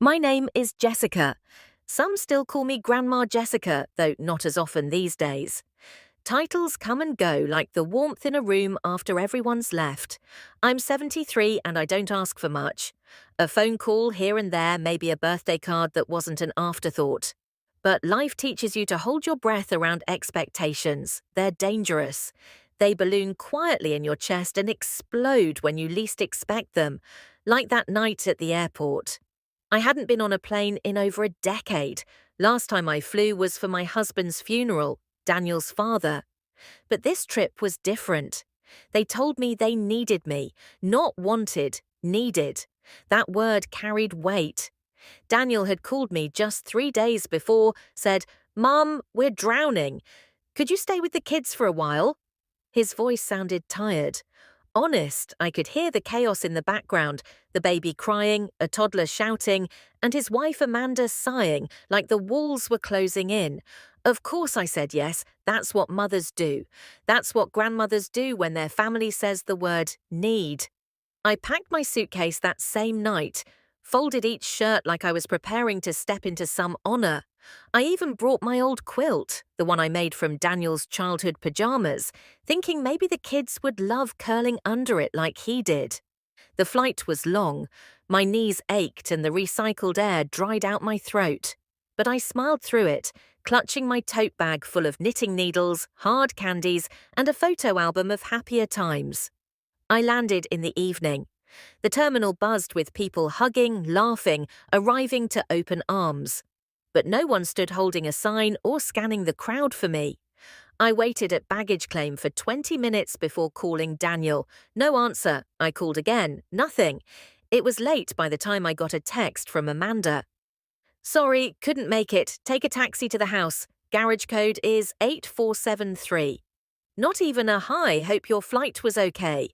My name is Jessica. Some still call me Grandma Jessica, though not as often these days. Titles come and go like the warmth in a room after everyone's left. I'm 73 and I don't ask for much. A phone call here and there, maybe a birthday card that wasn't an afterthought. But life teaches you to hold your breath around expectations. They're dangerous. They balloon quietly in your chest and explode when you least expect them, like that night at the airport. I hadn't been on a plane in over a decade. Last time I flew was for my husband's funeral, Daniel's father. But this trip was different. They told me they needed me, not wanted, needed. That word carried weight. Daniel had called me just 3 days before, said, "Mum, we're drowning. Could you stay with the kids for a while?" His voice sounded tired. Honest, I could hear the chaos in the background, the baby crying, a toddler shouting, and his wife Amanda sighing like the walls were closing in. Of course I said yes, that's what mothers do. That's what grandmothers do when their family says the word need. I packed my suitcase that same night, folded each shirt like I was preparing to step into some honor. I even brought my old quilt, the one I made from Daniel's childhood pajamas, thinking maybe the kids would love curling under it like he did. The flight was long. My knees ached and the recycled air dried out my throat. But I smiled through it, clutching my tote bag full of knitting needles, hard candies, and a photo album of happier times. I landed in the evening. The terminal buzzed with people hugging, laughing, arriving to open arms. But no one stood holding a sign or scanning the crowd for me. I waited at baggage claim for 20 minutes before calling Daniel. No answer. I called again. Nothing. It was late by the time I got a text from Amanda. "Sorry, couldn't make it. Take a taxi to the house. Garage code is 8473. Not even a hi, hope your flight was okay.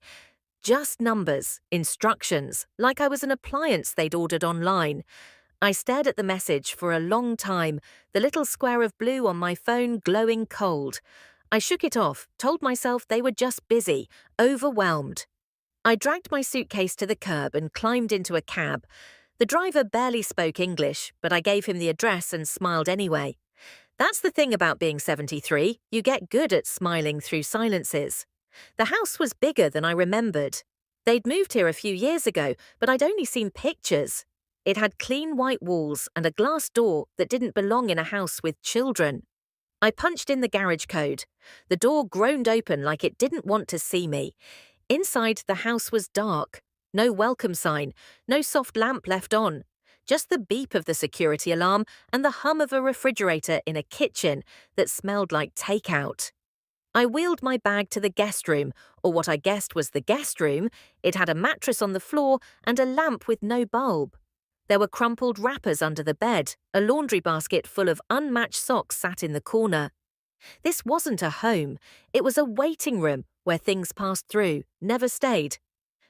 Just numbers, instructions, like I was an appliance they'd ordered online. I stared at the message for a long time, the little square of blue on my phone glowing cold. I shook it off, told myself they were just busy, overwhelmed. I dragged my suitcase to the curb and climbed into a cab. The driver barely spoke English, but I gave him the address and smiled anyway. That's the thing about being 73, you get good at smiling through silences. The house was bigger than I remembered. They'd moved here a few years ago, but I'd only seen pictures. It had clean white walls and a glass door that didn't belong in a house with children. I punched in the garage code. The door groaned open like it didn't want to see me. Inside, the house was dark. No welcome sign, no soft lamp left on. Just the beep of the security alarm and the hum of a refrigerator in a kitchen that smelled like takeout. I wheeled my bag to the guest room, or what I guessed was the guest room. It had a mattress on the floor and a lamp with no bulb. There were crumpled wrappers under the bed, a laundry basket full of unmatched socks sat in the corner. This wasn't a home. It was a waiting room where things passed through, never stayed.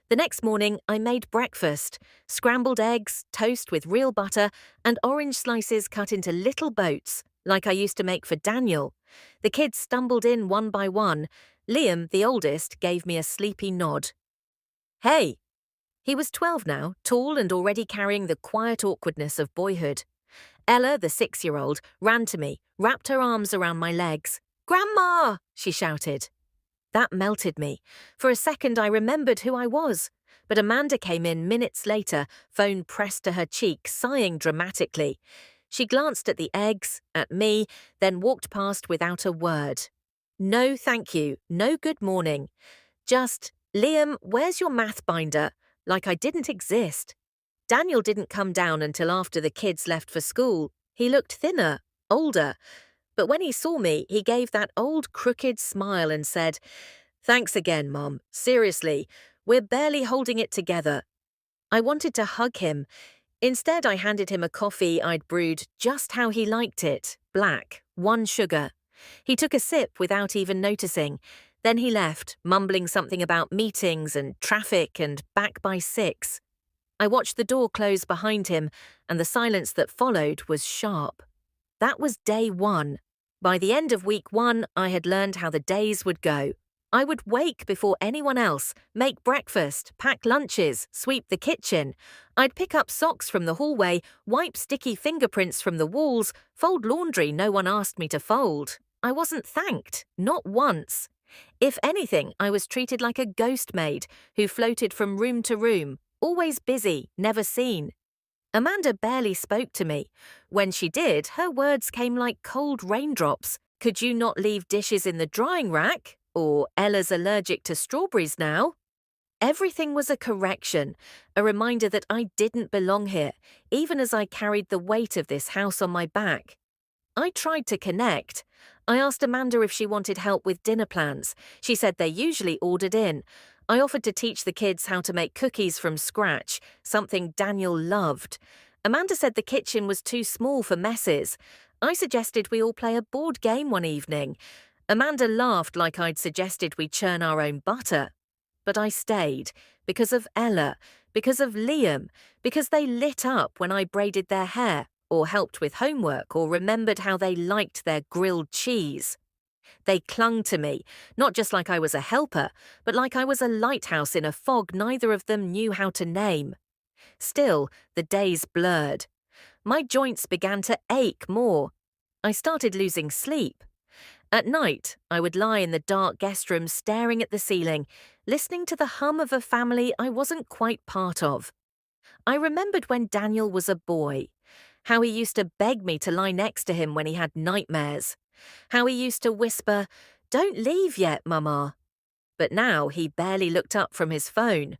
The next morning, I made breakfast, scrambled eggs, toast with real butter, and orange slices cut into little boats, like I used to make for Daniel. The kids stumbled in one by one. Liam, the oldest, gave me a sleepy nod. "Hey!" He was 12 now, tall and already carrying the quiet awkwardness of boyhood. Ella, the 6-year-old, ran to me, wrapped her arms around my legs. "Grandma!" she shouted. That melted me. For a second I remembered who I was. But Amanda came in minutes later, phone pressed to her cheek, sighing dramatically. She glanced at the eggs, at me, then walked past without a word. No thank you, no good morning. Just, "Liam, where's your math binder?" Like I didn't exist. Daniel didn't come down until after the kids left for school. He looked thinner, older. But when he saw me, he gave that old crooked smile and said, "Thanks again, Mum. Seriously, we're barely holding it together." I wanted to hug him. Instead, I handed him a coffee I'd brewed just how he liked it, black, 1 sugar. He took a sip without even noticing. Then he left, mumbling something about meetings and traffic and back by 6. I watched the door close behind him, and the silence that followed was sharp. That was day 1. By the end of week 1, I had learned how the days would go. I would wake before anyone else, make breakfast, pack lunches, sweep the kitchen. I'd pick up socks from the hallway, wipe sticky fingerprints from the walls, fold laundry no one asked me to fold. I wasn't thanked, not once. If anything, I was treated like a ghost maid who floated from room to room, always busy, never seen. Amanda barely spoke to me. When she did, her words came like cold raindrops. Could you not leave dishes in the drying rack? Or Ella's allergic to strawberries now? Everything was a correction, a reminder that I didn't belong here, even as I carried the weight of this house on my back. I tried to connect. I asked Amanda if she wanted help with dinner plans. She said they usually ordered in. I offered to teach the kids how to make cookies from scratch, something Daniel loved. Amanda said the kitchen was too small for messes. I suggested we all play a board game one evening. Amanda laughed like I'd suggested we churn our own butter. But I stayed, because of Ella, because of Liam, because they lit up when I braided their hair, or helped with homework, or remembered how they liked their grilled cheese. They clung to me, not just like I was a helper, but like I was a lighthouse in a fog neither of them knew how to name. Still, the days blurred. My joints began to ache more. I started losing sleep. At night, I would lie in the dark guest room staring at the ceiling, listening to the hum of a family I wasn't quite part of. I remembered when Daniel was a boy, how he used to beg me to lie next to him when he had nightmares, how he used to whisper, "Don't leave yet, Mama." But now he barely looked up from his phone.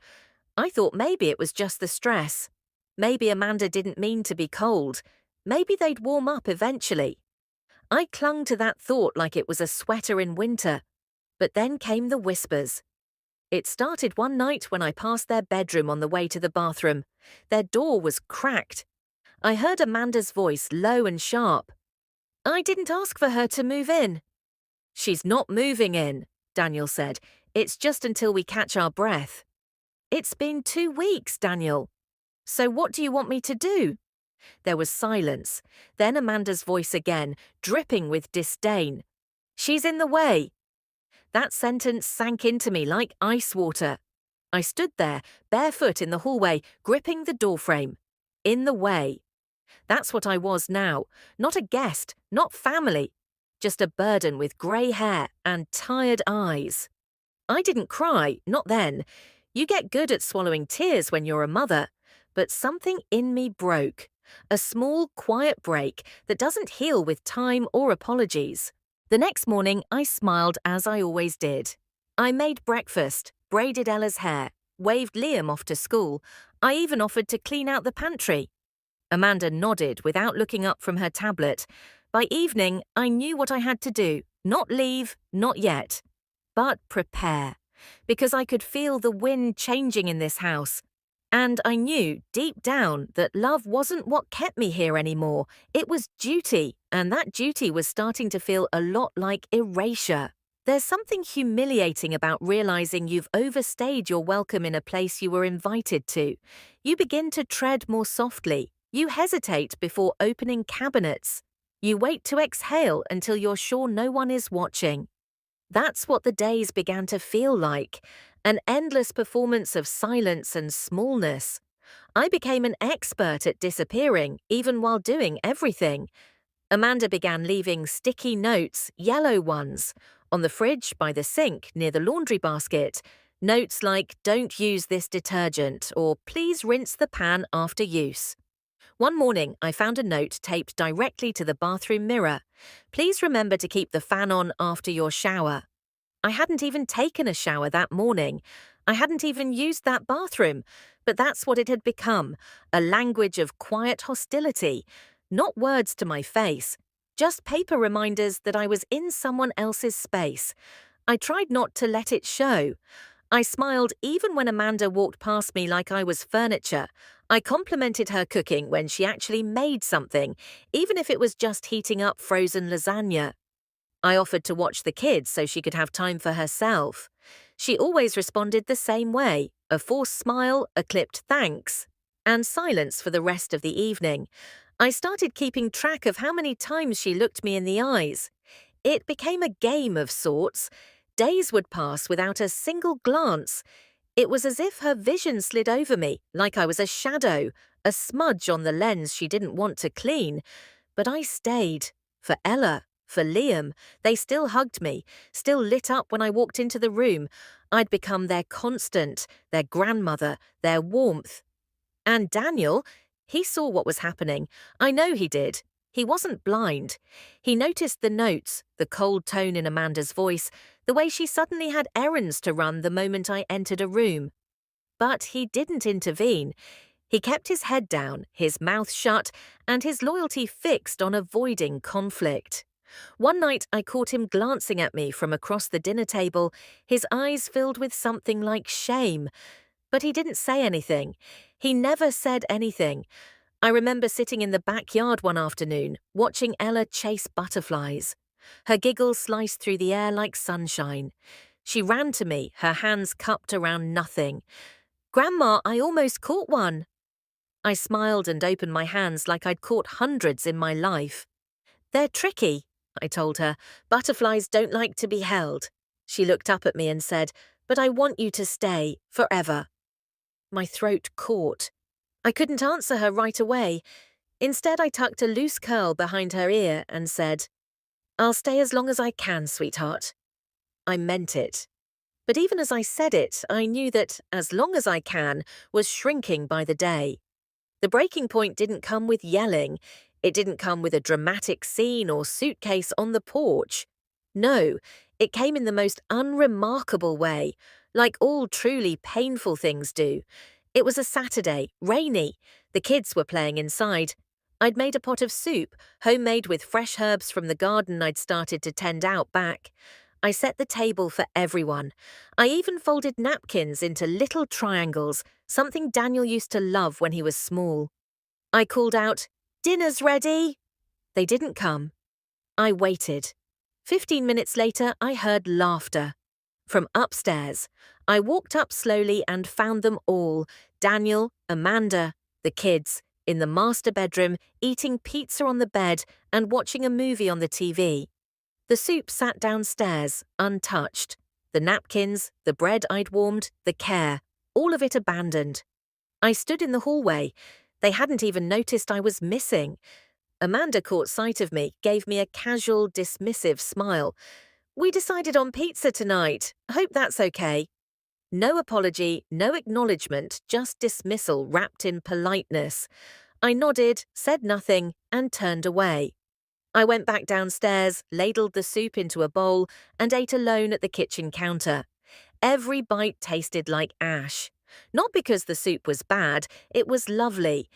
I thought maybe it was just the stress. Maybe Amanda didn't mean to be cold. Maybe they'd warm up eventually. I clung to that thought like it was a sweater in winter. But then came the whispers. It started one night when I passed their bedroom on the way to the bathroom. Their door was cracked. I heard Amanda's voice, low and sharp. "I didn't ask for her to move in." "She's not moving in," Daniel said. "It's just until we catch our breath." "It's been 2 weeks, Daniel. So what do you want me to do?" There was silence. Then Amanda's voice again, dripping with disdain. "She's in the way." That sentence sank into me like ice water. I stood there, barefoot in the hallway, gripping the doorframe. In the way. That's what I was now. Not a guest, not family. Just a burden with grey hair and tired eyes. I didn't cry, not then. You get good at swallowing tears when you're a mother. But something in me broke. A small, quiet break that doesn't heal with time or apologies. The next morning, I smiled as I always did. I made breakfast, braided Ella's hair, waved Liam off to school. I even offered to clean out the pantry. Amanda nodded without looking up from her tablet. By evening, I knew what I had to do. Not leave, not yet. But prepare. Because I could feel the wind changing in this house. And I knew, deep down, that love wasn't what kept me here anymore. It was duty, and that duty was starting to feel a lot like erasure. There's something humiliating about realizing you've overstayed your welcome in a place you were invited to. You begin to tread more softly. You hesitate before opening cabinets. You wait to exhale until you're sure no one is watching. That's what the days began to feel like. An endless performance of silence and smallness. I became an expert at disappearing, even while doing everything. Amanda began leaving sticky notes, yellow ones, on the fridge, by the sink, near the laundry basket. Notes like, "Don't use this detergent," or "Please rinse the pan after use." One morning, I found a note taped directly to the bathroom mirror. "Please remember to keep the fan on after your shower." I hadn't even taken a shower that morning. I hadn't even used that bathroom. But that's what it had become, a language of quiet hostility. Not words to my face, just paper reminders that I was in someone else's space. I tried not to let it show. I smiled even when Amanda walked past me like I was furniture. I complimented her cooking when she actually made something, even if it was just heating up frozen lasagna. I offered to watch the kids so she could have time for herself. She always responded the same way, a forced smile, a clipped thanks, and silence for the rest of the evening. I started keeping track of how many times she looked me in the eyes. It became a game of sorts. Days would pass without a single glance. It was as if her vision slid over me, like I was a shadow, a smudge on the lens she didn't want to clean. But I stayed. For Ella, for Liam. They still hugged me, still lit up when I walked into the room. I'd become their constant, their grandmother, their warmth. And Daniel, he saw what was happening. I know he did. He wasn't blind. He noticed the notes, the cold tone in Amanda's voice, the way she suddenly had errands to run the moment I entered a room. But he didn't intervene. He kept his head down, his mouth shut, and his loyalty fixed on avoiding conflict. One night I caught him glancing at me from across the dinner table, his eyes filled with something like shame. But he didn't say anything. He never said anything. I remember sitting in the backyard one afternoon, watching Ella chase butterflies. Her giggles sliced through the air like sunshine. She ran to me, her hands cupped around nothing. "Grandma, I almost caught one." I smiled and opened my hands like I'd caught hundreds in my life. "They're tricky," I told her. "Butterflies don't like to be held." She looked up at me and said, "But I want you to stay, forever." My throat caught. I couldn't answer her right away. Instead, I tucked a loose curl behind her ear and said, "I'll stay as long as I can, sweetheart." I meant it. But even as I said it, I knew that "as long as I can" was shrinking by the day. The breaking point didn't come with yelling. It didn't come with a dramatic scene or suitcase on the porch. No, it came in the most unremarkable way, like all truly painful things do. It was a Saturday, rainy. The kids were playing inside. I'd made a pot of soup, homemade with fresh herbs from the garden I'd started to tend out back. I set the table for everyone. I even folded napkins into little triangles, something Daniel used to love when he was small. I called out, "Dinner's ready!" They didn't come. I waited. 15 minutes later, I heard laughter. From upstairs, I walked up slowly and found them all, Daniel, Amanda, the kids, in the master bedroom, eating pizza on the bed and watching a movie on the TV. The soup sat downstairs, untouched. The napkins, the bread I'd warmed, the care, all of it abandoned. I stood in the hallway. They hadn't even noticed I was missing. Amanda caught sight of me, gave me a casual, dismissive smile. "We decided on pizza tonight. Hope that's okay." No apology, no acknowledgement, just dismissal wrapped in politeness. I nodded, said nothing, and turned away. I went back downstairs, ladled the soup into a bowl, and ate alone at the kitchen counter. Every bite tasted like ash. Not because the soup was bad, it was lovely,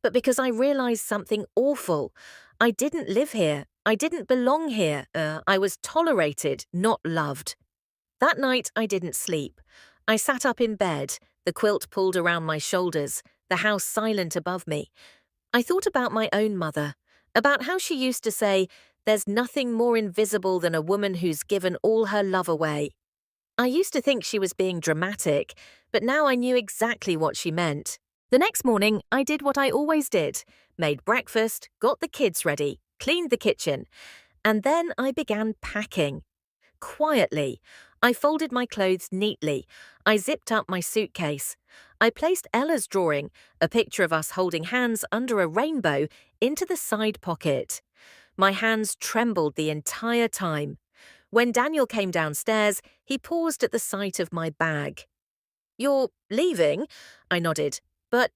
but because I realized something awful. I didn't live here. I didn't belong here. I was tolerated, not loved. That night, I didn't sleep. I sat up in bed, the quilt pulled around my shoulders, the house silent above me. I thought about my own mother, about how she used to say, "There's nothing more invisible than a woman who's given all her love away." I used to think she was being dramatic, but now I knew exactly what she meant. The next morning, I did what I always did, made breakfast, got the kids ready, cleaned the kitchen, and then I began packing. Quietly, I folded my clothes neatly. I zipped up my suitcase. I placed Ella's drawing, a picture of us holding hands under a rainbow, into the side pocket. My hands trembled the entire time. When Daniel came downstairs, he paused at the sight of my bag. "You're leaving?" I nodded. "But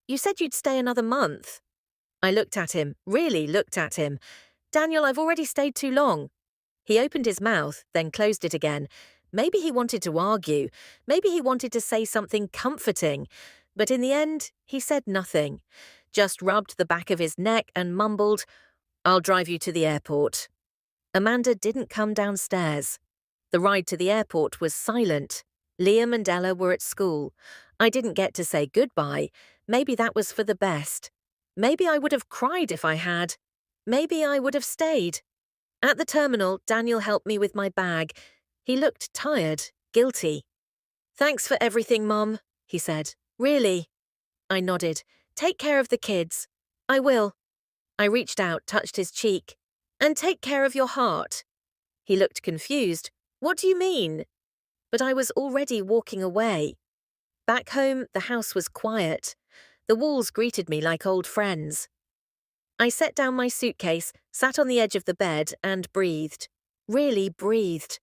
you said you'd stay another month." I looked at him, really looked at him. "Daniel, I've already stayed too long." He opened his mouth, then closed it again. Maybe he wanted to argue. Maybe he wanted to say something comforting. But in the end, he said nothing. Just rubbed the back of his neck and mumbled, "I'll drive you to the airport." Amanda didn't come downstairs. The ride to the airport was silent. Liam and Ella were at school. I didn't get to say goodbye. Maybe that was for the best. Maybe I would have cried if I had. Maybe I would have stayed. At the terminal, Daniel helped me with my bag. He looked tired, guilty. "Thanks for everything, Mom," he said. "Really." I nodded. "Take care of the kids." "I will." I reached out, touched his cheek. "And take care of your heart." He looked confused. What do you mean? But I was already walking away. Back home, the house was quiet. The walls greeted me like old friends. I set down my suitcase, sat on the edge of the bed, and breathed. Really breathed.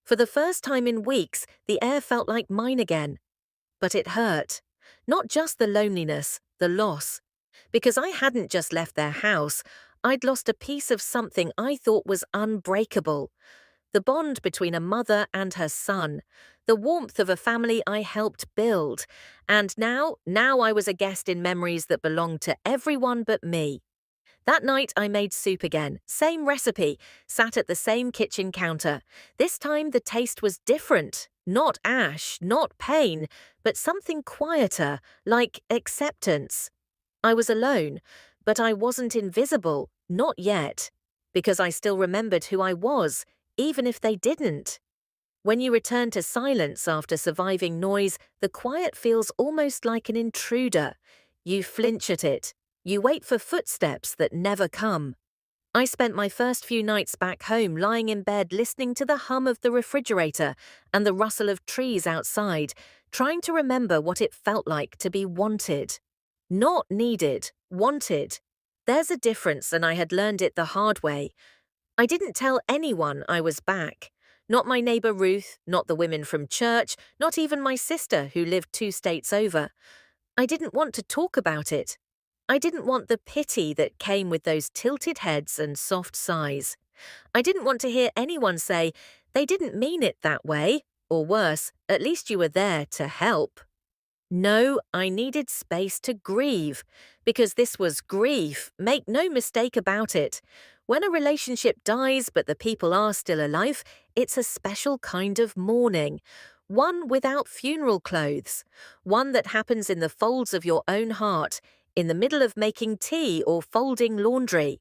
For the first time in weeks, the air felt like mine again. But it hurt. Not just the loneliness, the loss. Because I hadn't just left their house, I'd lost a piece of something I thought was unbreakable. The bond between a mother and her son, the warmth of a family I helped build. And now I was a guest in memories that belonged to everyone but me. That night I made soup again, same recipe, sat at the same kitchen counter. This time the taste was different. Not ash, not pain, but something quieter, like acceptance. I was alone, but I wasn't invisible, not yet, because I still remembered who I was, even if they didn't. When you return to silence after surviving noise, the quiet feels almost like an intruder. You flinch at it. You wait for footsteps that never come. I spent my first few nights back home lying in bed listening to the hum of the refrigerator and the rustle of trees outside, trying to remember what it felt like to be wanted. Not needed, wanted. There's a difference, and I had learned it the hard way. I didn't tell anyone I was back. Not my neighbor Ruth, not the women from church, not even my sister who lived 2 states over. I didn't want to talk about it. I didn't want the pity that came with those tilted heads and soft sighs. I didn't want to hear anyone say, "They didn't mean it that way," or worse, "At least you were there to help." No, I needed space to grieve, because this was grief, make no mistake about it. When a relationship dies but the people are still alive, it's a special kind of mourning. One without funeral clothes. One that happens in the folds of your own heart, in the middle of making tea or folding laundry.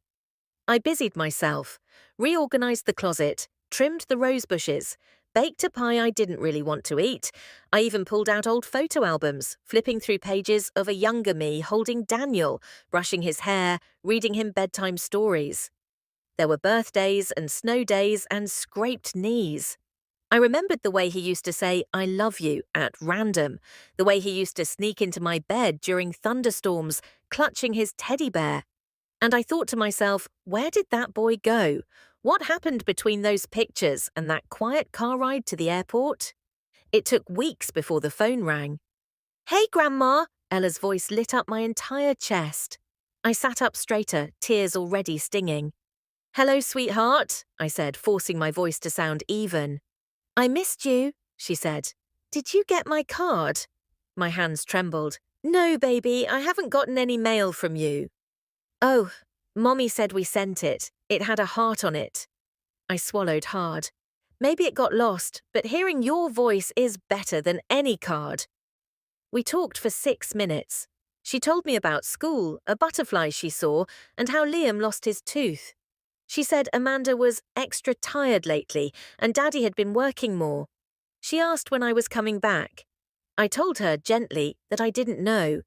I busied myself, reorganized the closet, trimmed the rose bushes, baked a pie I didn't really want to eat. I even pulled out old photo albums, flipping through pages of a younger me holding Daniel, brushing his hair, reading him bedtime stories. There were birthdays and snow days and scraped knees. I remembered the way he used to say, "I love you," at random, the way he used to sneak into my bed during thunderstorms, clutching his teddy bear. And I thought to myself, where did that boy go? What happened between those pictures and that quiet car ride to the airport? It took weeks before the phone rang. "Hey, Grandma!" Ella's voice lit up my entire chest. I sat up straighter, tears already stinging. "Hello, sweetheart," I said, forcing my voice to sound even. "I missed you," she said. "Did you get my card?" My hands trembled. "No, baby, I haven't gotten any mail from you." "Oh, Mommy said we sent it. It had a heart on it." I swallowed hard. Maybe it got lost, but hearing your voice is better than any card. We talked for 6 minutes. She told me about school, a butterfly she saw, and how Liam lost his tooth. She said Amanda was extra tired lately and Daddy had been working more. She asked when I was coming back. I told her gently that I didn't know.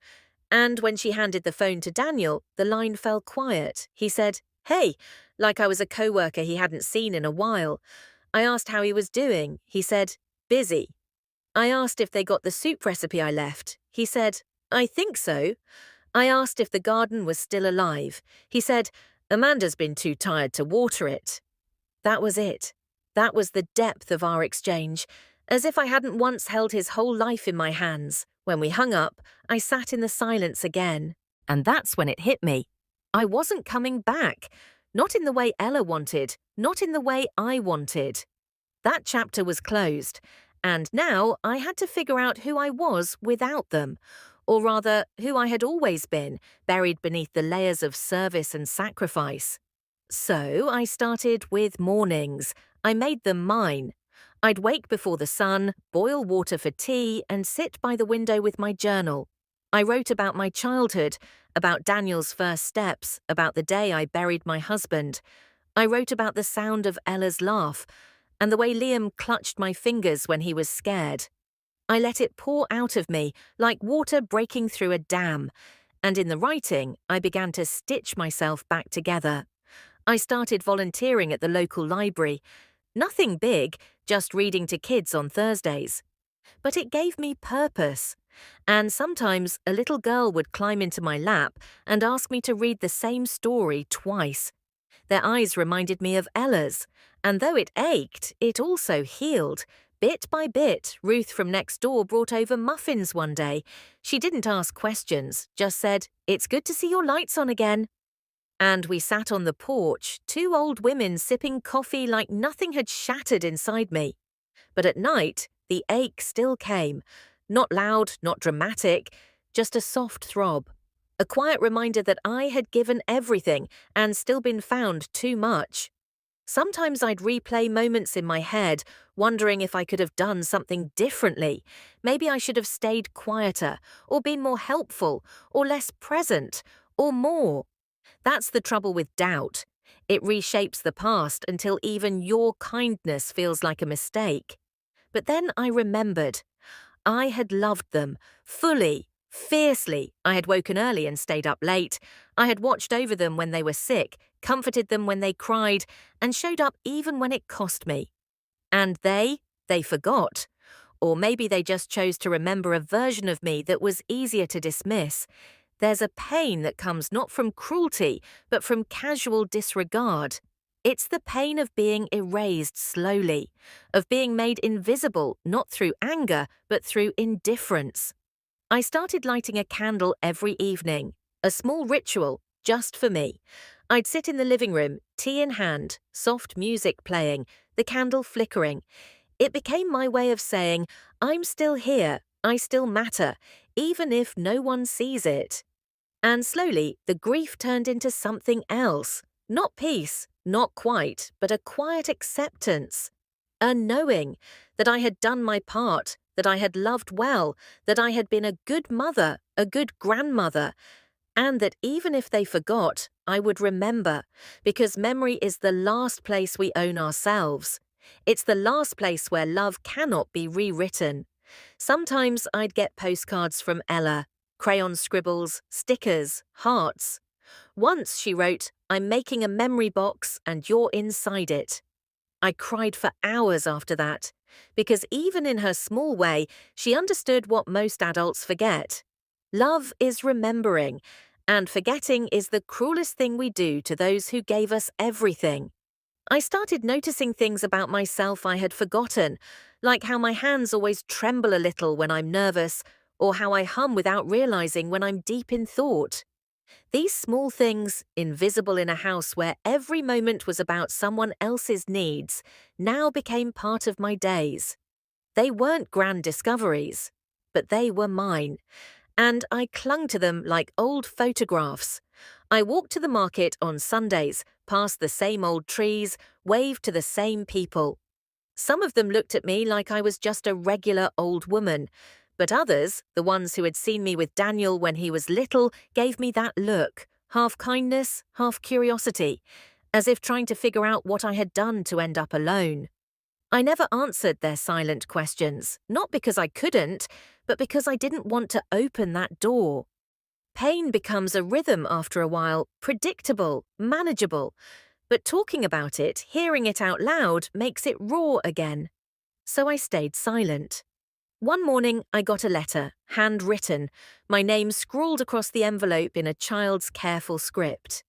And when she handed the phone to Daniel, the line fell quiet. He said, "Hey," like I was a coworker he hadn't seen in a while. I asked how he was doing. He said, "Busy." I asked if they got the soup recipe I left. He said, "I think so." I asked if the garden was still alive. He said, "Amanda's been too tired to water it." That was it. That was the depth of our exchange, as if I hadn't once held his whole life in my hands. When we hung up, I sat in the silence again. And that's when it hit me. I wasn't coming back. Not in the way Ella wanted, not in the way I wanted. That chapter was closed, and now I had to figure out who I was without them. Or rather, who I had always been, buried beneath the layers of service and sacrifice. So I started with mornings. I made them mine. I'd wake before the sun, boil water for tea, and sit by the window with my journal. I wrote about my childhood, about Daniel's first steps, about the day I buried my husband. I wrote about the sound of Ella's laugh, and the way Liam clutched my fingers when he was scared. I let it pour out of me, like water breaking through a dam, and in the writing, I began to stitch myself back together. I started volunteering at the local library. Nothing big, just reading to kids on Thursdays. But it gave me purpose. And sometimes a little girl would climb into my lap and ask me to read the same story twice. Their eyes reminded me of Ella's, and though it ached, it also healed. Bit by bit, Ruth from next door brought over muffins one day. She didn't ask questions, just said, "It's good to see your lights on again." And we sat on the porch, two old women sipping coffee like nothing had shattered inside me. But at night, the ache still came. Not loud, not dramatic, just a soft throb. A quiet reminder that I had given everything and still been found too much. Sometimes I'd replay moments in my head, wondering if I could have done something differently. Maybe I should have stayed quieter, or been more helpful, or less present, or more. That's the trouble with doubt. It reshapes the past until even your kindness feels like a mistake. But then I remembered. I had loved them, fully, fiercely. I had woken early and stayed up late. I had watched over them when they were sick, comforted them when they cried, and showed up even when it cost me. And they forgot. Or maybe they just chose to remember a version of me that was easier to dismiss. There's a pain that comes not from cruelty, but from casual disregard. It's the pain of being erased slowly, of being made invisible not through anger, but through indifference. I started lighting a candle every evening, a small ritual just for me. I'd sit in the living room, tea in hand, soft music playing, the candle flickering. It became my way of saying, I'm still here, I still matter, even if no one sees it. And slowly, the grief turned into something else. Not peace, not quite, but a quiet acceptance. A knowing that I had done my part, that I had loved well, that I had been a good mother, a good grandmother, and that even if they forgot, I would remember, because memory is the last place we own ourselves. It's the last place where love cannot be rewritten. Sometimes I'd get postcards from Ella, crayon scribbles, stickers, hearts. Once she wrote, "I'm making a memory box and you're inside it." I cried for hours after that, because even in her small way, she understood what most adults forget. Love is remembering, and forgetting is the cruelest thing we do to those who gave us everything. I started noticing things about myself I had forgotten, like how my hands always tremble a little when I'm nervous, or how I hum without realizing when I'm deep in thought. These small things, invisible in a house where every moment was about someone else's needs, now became part of my days. They weren't grand discoveries, but they were mine, and I clung to them like old photographs. I walked to the market on Sundays, past the same old trees, waved to the same people. Some of them looked at me like I was just a regular old woman, but others, the ones who had seen me with Daniel when he was little, gave me that look, half kindness, half curiosity, as if trying to figure out what I had done to end up alone. I never answered their silent questions, not because I couldn't, but because I didn't want to open that door. Pain becomes a rhythm after a while, predictable, manageable. But talking about it, hearing it out loud, makes it raw again. So I stayed silent. One morning, I got a letter, handwritten, my name scrawled across the envelope in a child's careful script.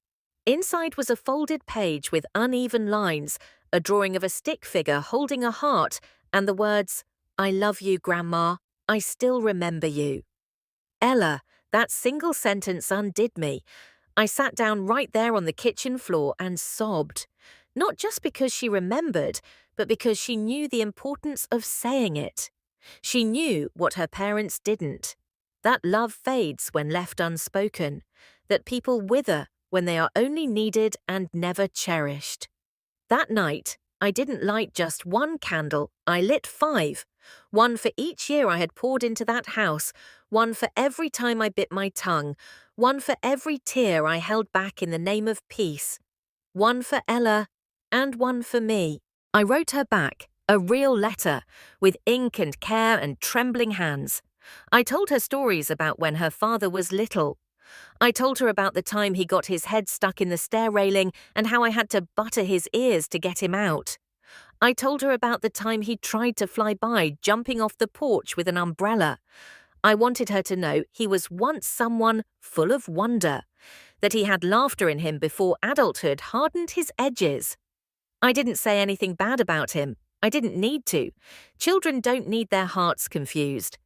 Inside was a folded page with uneven lines, a drawing of a stick figure holding a heart, and the words, "I love you, Grandma. I still remember you." Ella, that single sentence undid me. I sat down right there on the kitchen floor and sobbed. Not just because she remembered, but because she knew the importance of saying it. She knew what her parents didn't. That love fades when left unspoken, that people wither when they are only needed and never cherished. That night, I didn't light just one candle, I lit 5. One for each year I had poured into that house, one for every time I bit my tongue, one for every tear I held back in the name of peace. One for Ella, and one for me. I wrote her back, a real letter, with ink and care and trembling hands. I told her stories about when her father was little. I told her about the time he got his head stuck in the stair railing and how I had to butter his ears to get him out. I told her about the time he tried to fly by, jumping off the porch with an umbrella. I wanted her to know he was once someone full of wonder, that he had laughter in him before adulthood hardened his edges. I didn't say anything bad about him. I didn't need to. Children don't need their hearts confused.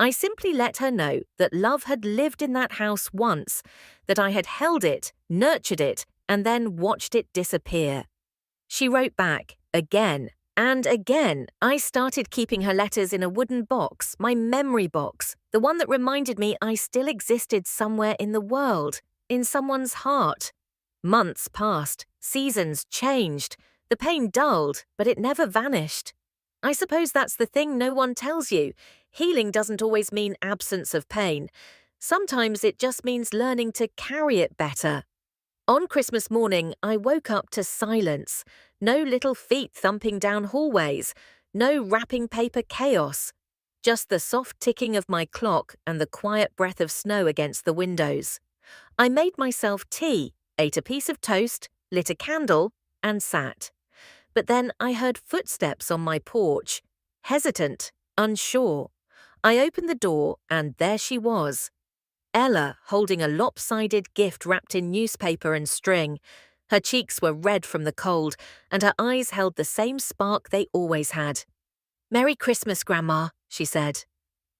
I simply let her know that love had lived in that house once, that I had held it, nurtured it, and then watched it disappear. She wrote back, again, and again. I started keeping her letters in a wooden box, my memory box, the one that reminded me I still existed somewhere in the world, in someone's heart. Months passed, seasons changed, the pain dulled, but it never vanished. I suppose that's the thing no one tells you. Healing doesn't always mean absence of pain. Sometimes it just means learning to carry it better. On Christmas morning, I woke up to silence. No little feet thumping down hallways. No wrapping paper chaos. Just the soft ticking of my clock and the quiet breath of snow against the windows. I made myself tea, ate a piece of toast, lit a candle, and sat. But then I heard footsteps on my porch. Hesitant, unsure. I opened the door, and there she was. Ella, holding a lopsided gift wrapped in newspaper and string. Her cheeks were red from the cold, and her eyes held the same spark they always had. "Merry Christmas, Grandma," she said.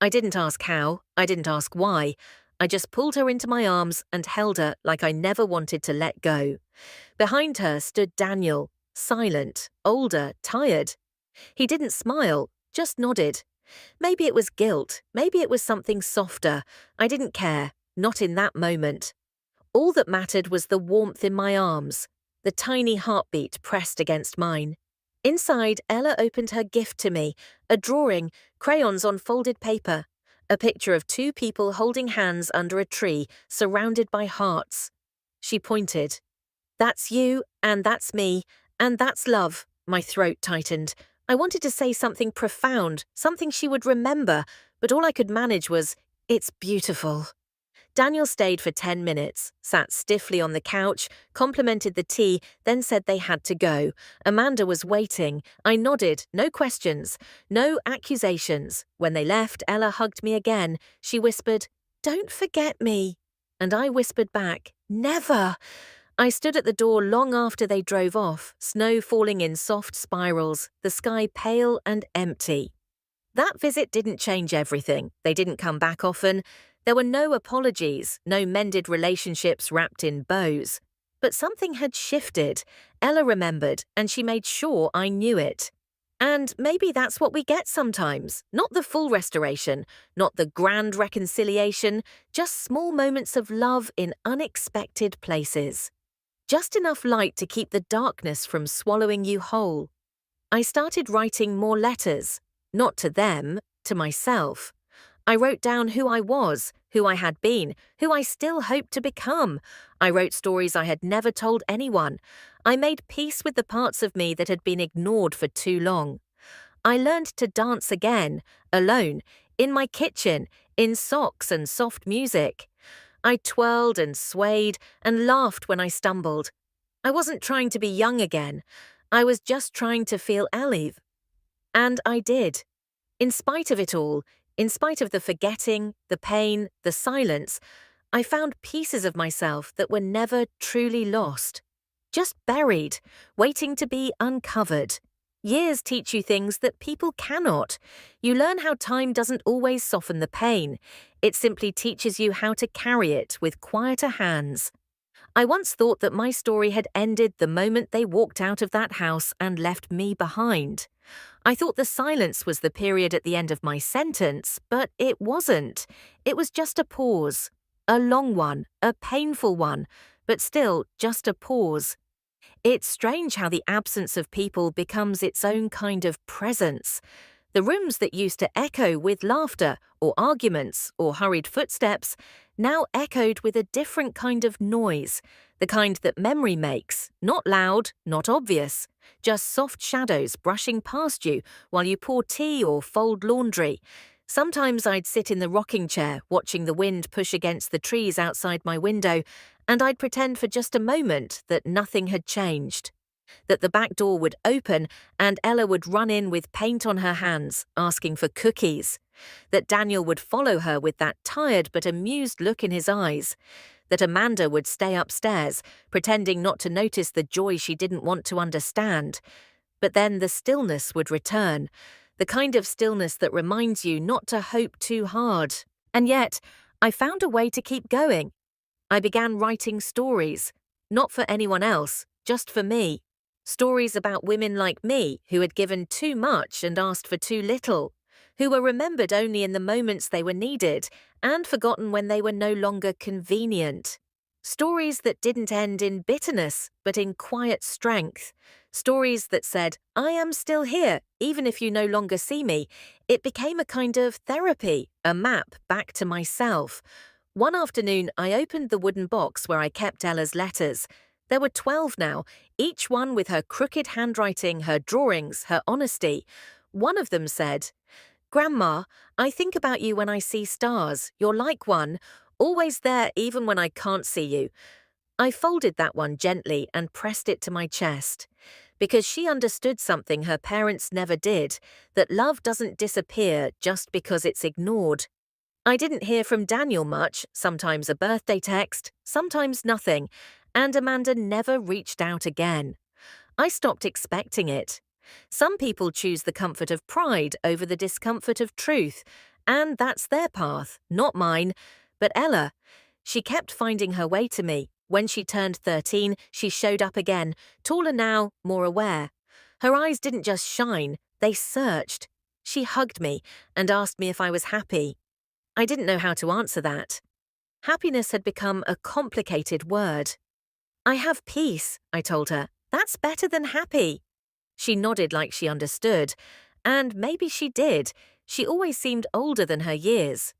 I didn't ask how, I didn't ask why. I just pulled her into my arms and held her like I never wanted to let go. Behind her stood Daniel, silent, older, tired. He didn't smile, just nodded. Maybe it was guilt, maybe it was something softer. I didn't care, not in that moment. All that mattered was the warmth in my arms, the tiny heartbeat pressed against mine. Inside, Ella opened her gift to me, a drawing, crayons on folded paper, a picture of two people holding hands under a tree, surrounded by hearts. She pointed. "That's you, and that's me, and that's love." My throat tightened. I wanted to say something profound, something she would remember, but all I could manage was, "It's beautiful." Daniel stayed for 10 minutes, sat stiffly on the couch, complimented the tea, then said they had to go. Amanda was waiting. I nodded, no questions, no accusations. When they left, Ella hugged me again. She whispered, "Don't forget me." And I whispered back, "Never." I stood at the door long after they drove off, snow falling in soft spirals, the sky pale and empty. That visit didn't change everything. They didn't come back often. There were no apologies, no mended relationships wrapped in bows. But something had shifted. Ella remembered, and she made sure I knew it. And maybe that's what we get sometimes. Not the full restoration, not the grand reconciliation, just small moments of love in unexpected places. Just enough light to keep the darkness from swallowing you whole. I started writing more letters, not to them, to myself. I wrote down who I was, who I had been, who I still hoped to become. I wrote stories I had never told anyone. I made peace with the parts of me that had been ignored for too long. I learned to dance again, alone, in my kitchen, in socks and soft music. I twirled and swayed and laughed when I stumbled. I wasn't trying to be young again. I was just trying to feel alive. And I did. In spite of it all, in spite of the forgetting, the pain, the silence, I found pieces of myself that were never truly lost. Just buried, waiting to be uncovered. Years teach you things that people cannot. You learn how time doesn't always soften the pain. It simply teaches you how to carry it with quieter hands. I once thought that my story had ended the moment they walked out of that house and left me behind. I thought the silence was the period at the end of my sentence, but it wasn't. It was just a pause. A long one, a painful one, but still just a pause. It's strange how the absence of people becomes its own kind of presence. The rooms that used to echo with laughter or arguments or hurried footsteps now echoed with a different kind of noise, the kind that memory makes, not loud, not obvious, just soft shadows brushing past you while you pour tea or fold laundry. Sometimes I'd sit in the rocking chair watching the wind push against the trees outside my window, and I'd pretend for just a moment that nothing had changed. That the back door would open and Ella would run in with paint on her hands, asking for cookies. That Daniel would follow her with that tired but amused look in his eyes. That Amanda would stay upstairs, pretending not to notice the joy she didn't want to understand. But then the stillness would return, the kind of stillness that reminds you not to hope too hard. And yet, I found a way to keep going. I began writing stories, not for anyone else, just for me. Stories about women like me who had given too much and asked for too little, who were remembered only in the moments they were needed and forgotten when they were no longer convenient. Stories that didn't end in bitterness, but in quiet strength. Stories that said, I am still here, even if you no longer see me. It became a kind of therapy, a map back to myself. One afternoon, I opened the wooden box where I kept Ella's letters. There were 12 now, each one with her crooked handwriting, her drawings, her honesty. One of them said, Grandma, I think about you when I see stars. You're like one, always there even when I can't see you. I folded that one gently and pressed it to my chest. Because she understood something her parents never did, that love doesn't disappear just because it's ignored. I didn't hear from Daniel much, sometimes a birthday text, sometimes nothing, and Amanda never reached out again. I stopped expecting it. Some people choose the comfort of pride over the discomfort of truth, and that's their path, not mine. But Ella, she kept finding her way to me. When she turned 13, she showed up again, taller now, more aware. Her eyes didn't just shine, they searched. She hugged me and asked me if I was happy. I didn't know how to answer that. Happiness had become a complicated word. I have peace, I told her. That's better than happy. She nodded like she understood, and maybe she did. She always seemed older than her years.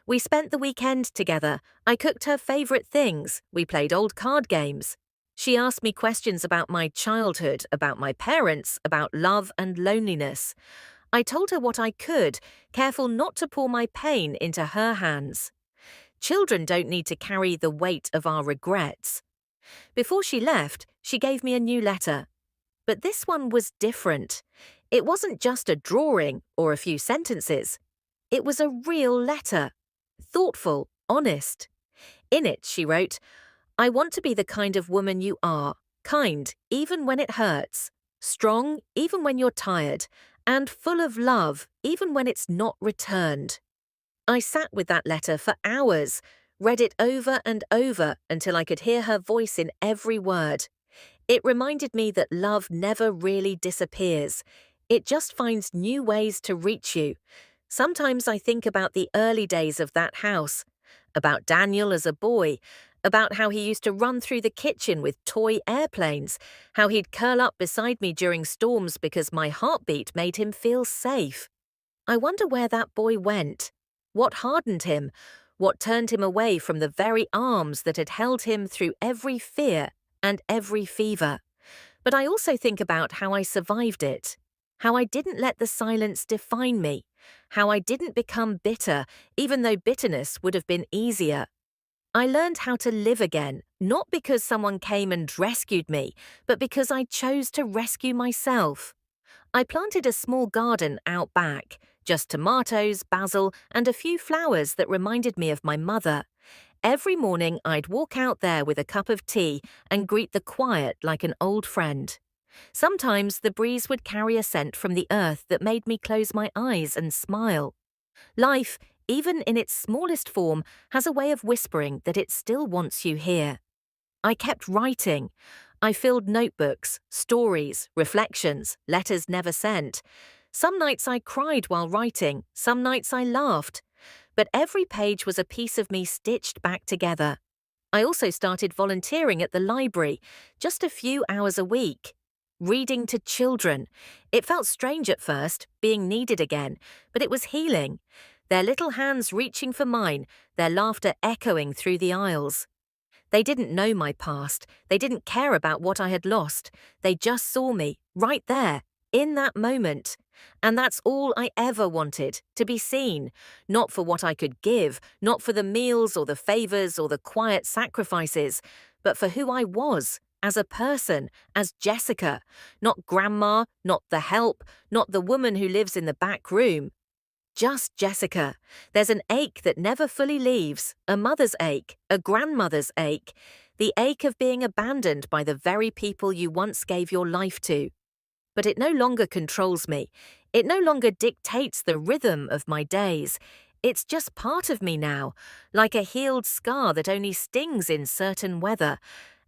We spent the weekend together. I cooked her favorite things. We played old card games. She asked me questions about my childhood, about my parents, about love and loneliness. I told her what I could, careful not to pour my pain into her hands. Children don't need to carry the weight of our regrets. Before she left, she gave me a new letter. But this one was different. It wasn't just a drawing or a few sentences. It was a real letter. Thoughtful, honest. In it, she wrote, I want to be the kind of woman you are, kind even when it hurts, strong even when you're tired, and full of love even when it's not returned. I sat with that letter for hours, read it over and over until I could hear her voice in every word. It reminded me that love never really disappears. It just finds new ways to reach you. Sometimes I think about the early days of that house, about Daniel as a boy, about how he used to run through the kitchen with toy airplanes, how he'd curl up beside me during storms because my heartbeat made him feel safe. I wonder where that boy went. What hardened him? What turned him away from the very arms that had held him through every fear and every fever? But I also think about how I survived it, how I didn't let the silence define me, how I didn't become bitter, even though bitterness would have been easier. I learned how to live again, not because someone came and rescued me, but because I chose to rescue myself. I planted a small garden out back, just tomatoes, basil, and a few flowers that reminded me of my mother. Every morning I'd walk out there with a cup of tea and greet the quiet like an old friend. Sometimes the breeze would carry a scent from the earth that made me close my eyes and smile. Life, even in its smallest form, has a way of whispering that it still wants you here. I kept writing. I filled notebooks, stories, reflections, letters never sent. Some nights I cried while writing, some nights I laughed. But every page was a piece of me stitched back together. I also started volunteering at the library, just a few hours a week. Reading to children. It felt strange at first, being needed again, but it was healing. Their little hands reaching for mine, their laughter echoing through the aisles. They didn't know my past. They didn't care about what I had lost. They just saw me, right there, in that moment. And that's all I ever wanted, to be seen. Not for what I could give, not for the meals or the favors or the quiet sacrifices, but for who I was as a person, as Jessica, not grandma, not the help, not the woman who lives in the back room. Just Jessica. There's an ache that never fully leaves, a mother's ache, a grandmother's ache, the ache of being abandoned by the very people you once gave your life to. But it no longer controls me. It no longer dictates the rhythm of my days. It's just part of me now, like a healed scar that only stings in certain weather.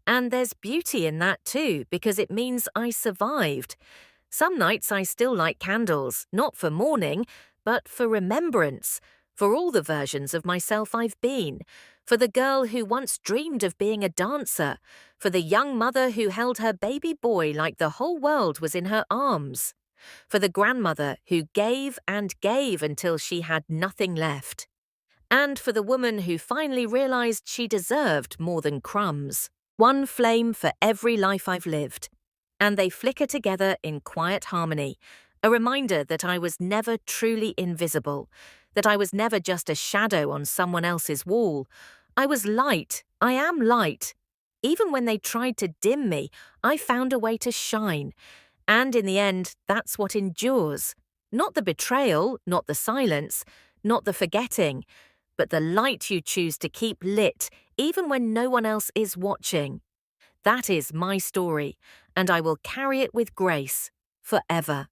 And there's beauty in that too, because it means I survived. Some nights I still light candles, not for mourning, but for remembrance, for all the versions of myself I've been, for the girl who once dreamed of being a dancer, for the young mother who held her baby boy like the whole world was in her arms, for the grandmother who gave and gave until she had nothing left, and for the woman who finally realized she deserved more than crumbs. One flame for every life I've lived. And they flicker together in quiet harmony, a reminder that I was never truly invisible, that I was never just a shadow on someone else's wall. I was light, I am light. Even when they tried to dim me, I found a way to shine. And in the end, that's what endures. Not the betrayal, not the silence, not the forgetting, but the light you choose to keep lit, even when no one else is watching. That is my story, and I will carry it with grace forever.